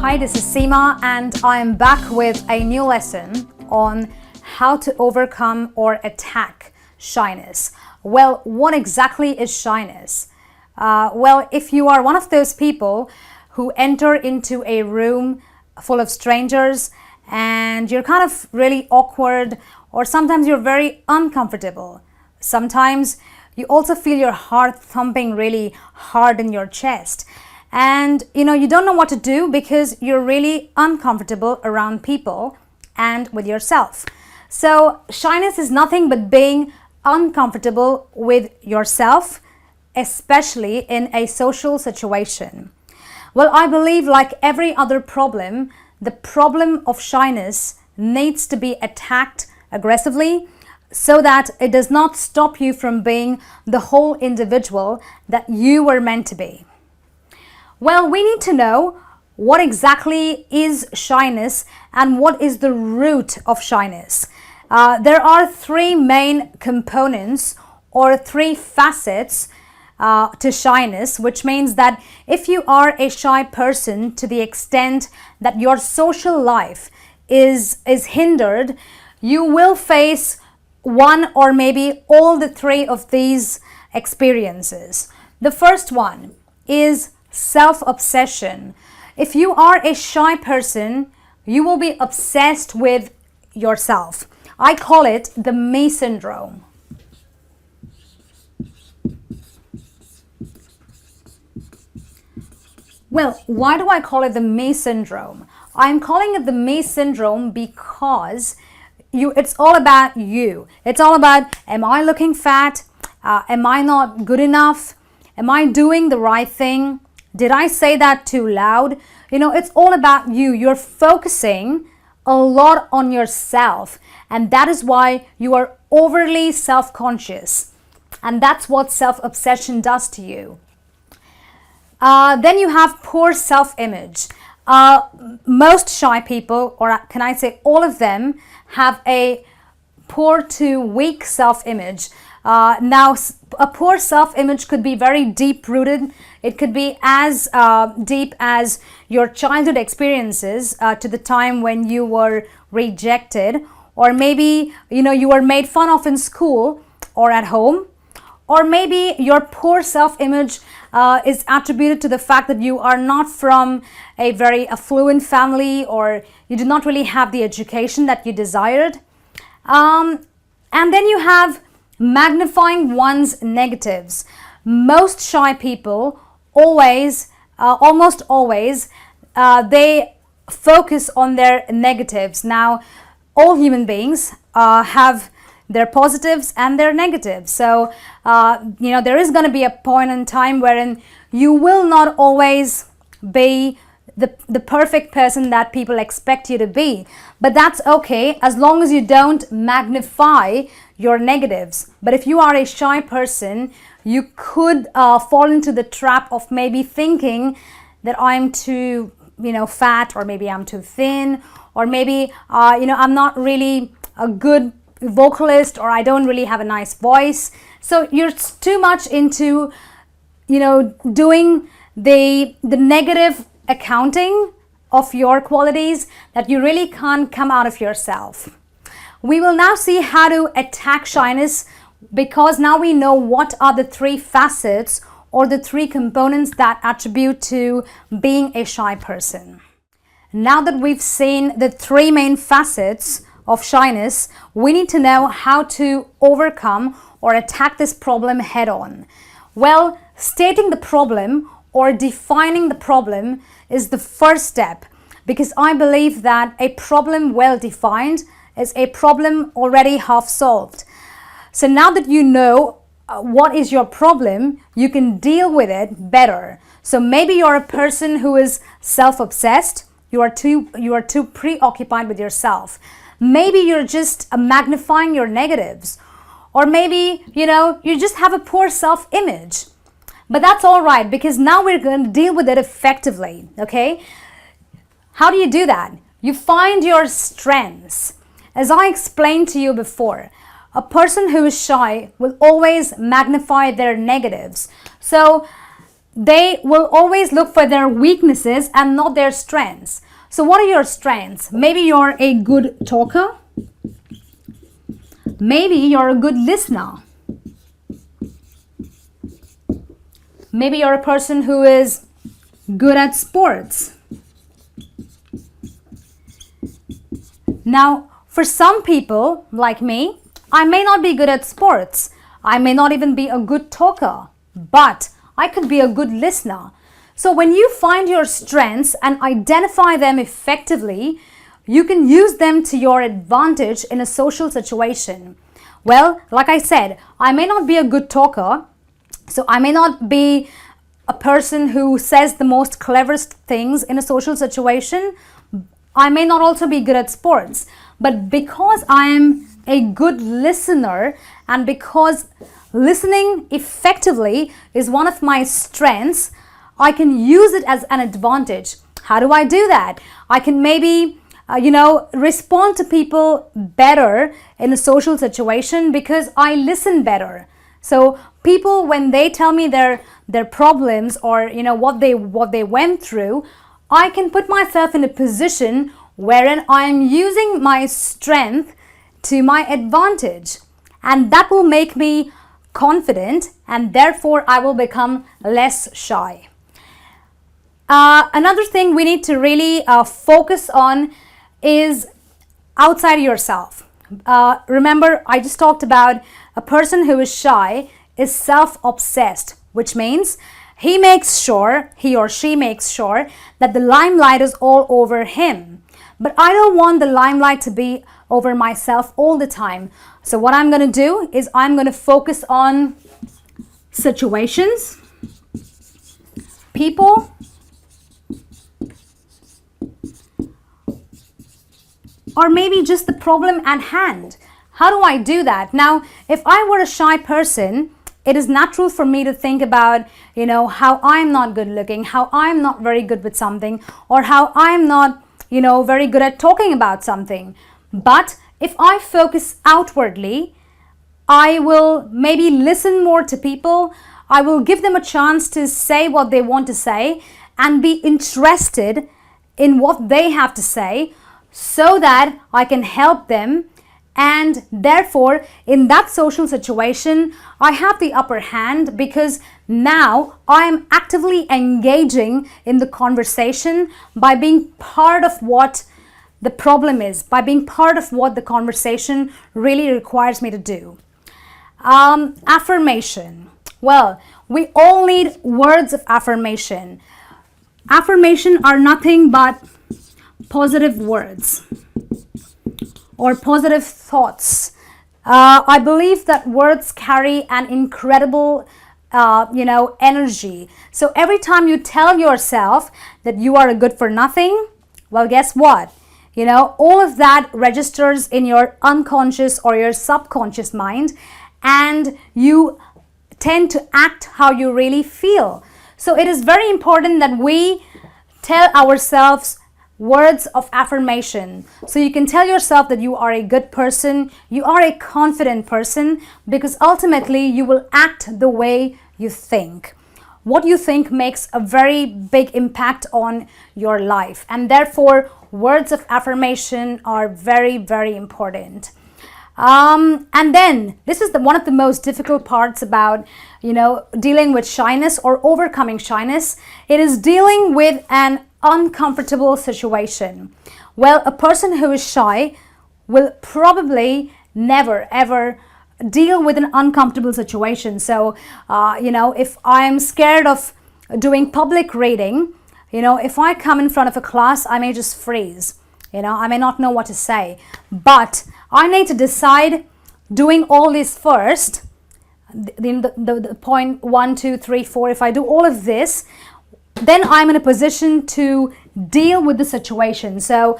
Hi, this is Seema and I am back with a new lesson on how to overcome or attack shyness. Well, what exactly is shyness? Well, if you are one of those people who enter into a room full of strangers and you're kind of really awkward, or sometimes you're very uncomfortable, sometimes you also feel your heart thumping really hard in your chest. And you don't know what to do because you're really uncomfortable around people and with yourself. So shyness is nothing but being uncomfortable with yourself, especially in a social situation. Well, I believe like every other problem, the problem of shyness needs to be attacked aggressively so that it does not stop you from being the whole individual that you were meant to be. Well, we need to know what exactly is shyness and what is the root of shyness. There are three main components or three facets to shyness, which means that if you are a shy person to the extent that your social life is hindered, you will face one or maybe all the three of these experiences. The first one is self-obsession. If you are a shy person, you will be obsessed with yourself. I call it the me syndrome. Well, why do I call it the me syndrome? I'm calling it the me syndrome because it's all about you. It's all about, am I looking fat? Am I not good enough? Am I doing the right thing? Did I say that too loud? It's all about you. You're focusing a lot on yourself, and that is why you are overly self-conscious. And that's what self-obsession does to you. Then you have poor self-image. Most shy people, or can I say all of them, have a poor to weak self-image. Now, a poor self-image could be very deep-rooted. It could be as deep as your childhood experiences to the time when you were rejected, or maybe you were made fun of in school or at home, or maybe your poor self-image is attributed to the fact that you are not from a very affluent family, or you do not really have the education that you desired. And then you have magnifying one's negatives. Most shy people almost always, they focus on their negatives. Now, all human beings have their positives and their negatives. So, there is going to be a point in time wherein you will not always be the perfect person that people expect you to be. But that's okay as long as you don't magnify your negatives. But if you are a shy person, you could fall into the trap of maybe thinking that I'm too, fat, or maybe I'm too thin, or maybe, I'm not really a good vocalist, or I don't really have a nice voice. So you're too much into, doing the negative accounting of your qualities that you really can't come out of yourself. We will now see how to attack shyness, because now we know what are the three facets or the three components that attribute to being a shy person. Now that we've seen the three main facets of shyness, we need to know how to overcome or attack this problem head on. Well, stating the problem or defining the problem is the first step, because I believe that a problem well defined is a problem already half solved. So now that you know what is your problem, you can deal with it better. So maybe you're a person who is self-obsessed. You are too preoccupied with yourself. Maybe you're just magnifying your negatives, or maybe you just have a poor self-image. But that's all right, because now we're going to deal with it effectively. Okay? How do you do that? You find your strengths. As I explained to you before, a person who is shy will always magnify their negatives. So they will always look for their weaknesses and not their strengths. So what are your strengths? Maybe you're a good talker. Maybe you're a good listener. Maybe you're a person who is good at sports. Now, for some people like me, I may not be good at sports. I may not even be a good talker, but I could be a good listener. So when you find your strengths and identify them effectively, you can use them to your advantage in a social situation. Well, like I said, I may not be a good talker, so I may not be a person who says the most cleverest things in a social situation. I may not also be good at sports, but because I am a good listener and because listening effectively is one of my strengths, I can use it as an advantage. How do I do that? I can maybe respond to people better in a social situation because I listen better. So people, when they tell me their problems or what they went through, I can put myself in a position wherein I am using my strength to my advantage, and that will make me confident, and therefore I will become less shy. Another thing we need to really focus on is outside yourself. Remember, I just talked about a person who is shy is self-obsessed, which means he or she makes sure that the limelight is all over him. But I don't want the limelight to be over myself all the time. So what I'm going to do is I'm going to focus on situations, people, or maybe just the problem at hand. How do I do that? Now, if I were a shy person, it is natural for me to think about, how I'm not good looking, how I'm not very good with something, or how I'm not, very good at talking about something. But if I focus outwardly, I will maybe listen more to people. I will give them a chance to say what they want to say and be interested in what they have to say so that I can help them. And therefore, in that social situation, I have the upper hand because now I am actively engaging in the conversation by being part of what the problem is, by being part of what the conversation really requires me to do. Affirmation. Well, we all need words of affirmation. Affirmation are nothing but positive words or positive thoughts. I believe that words carry an incredible energy. So every time you tell yourself that you are a good for nothing, well, guess what? All of that registers in your unconscious or your subconscious mind, and you tend to act how you really feel. So it is very important that we tell ourselves words of affirmation. So you can tell yourself that you are a good person, you are a confident person, because ultimately you will act the way you think. What you think makes a very big impact on your life, and therefore words of affirmation are very, very important. And then this is one of the most difficult parts about dealing with shyness or overcoming shyness. It is dealing with an uncomfortable situation. Well, a person who is shy will probably never ever deal with an uncomfortable situation. So if I'm scared of doing public reading, if I come in front of a class, I may just freeze. I may not know what to say, but I need to decide doing all this first, the point 1, 2, 3, 4. If I do all of this, then I'm in a position to deal with the situation. So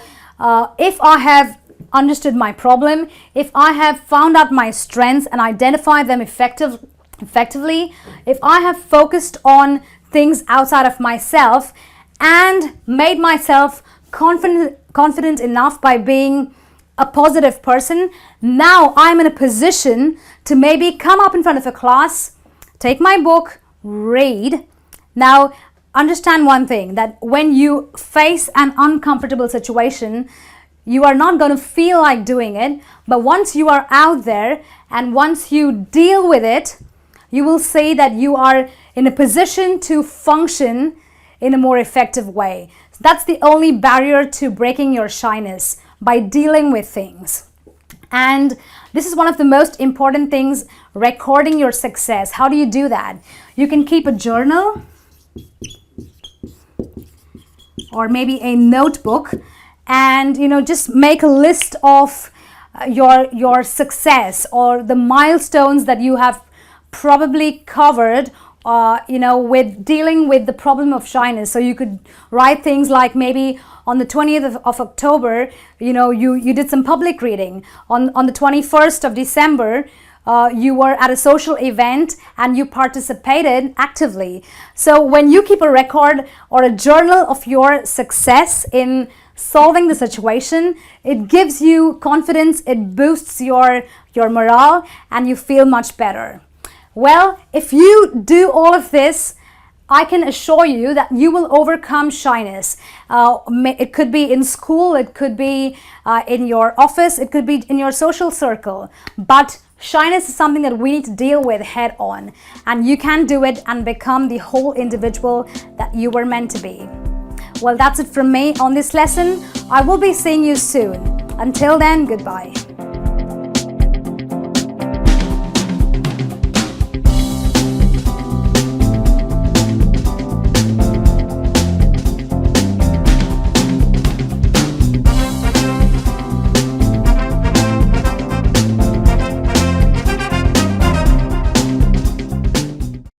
if I have understood my problem, if I have found out my strengths and identified them effectively, if I have focused on things outside of myself and made myself confident enough by being a positive person, now I'm in a position to maybe come up in front of a class, take my book, read, Now, understand one thing, that when you face an uncomfortable situation, you are not going to feel like doing it, but once you are out there and once you deal with it, you will see that you are in a position to function in a more effective way. That's the only barrier to breaking your shyness, by dealing with things. And this is one of the most important things, recording your success. How do you do that? You can keep a journal or maybe a notebook, and just make a list of your success or the milestones that you have probably covered with dealing with the problem of shyness. So you could write things like, maybe on the 20th of October, you did some public reading. On the 21st of December, you were at a social event and you participated actively. So when you keep a record or a journal of your success in solving the situation, it gives you confidence, it boosts your morale, and you feel much better. Well, if you do all of this, I can assure you that you will overcome shyness. It could be in school, it could be in your office, it could be in your social circle. But shyness is something that we need to deal with head on. And you can do it and become the whole individual that you were meant to be. Well, that's it from me on this lesson. I will be seeing you soon. Until then, goodbye.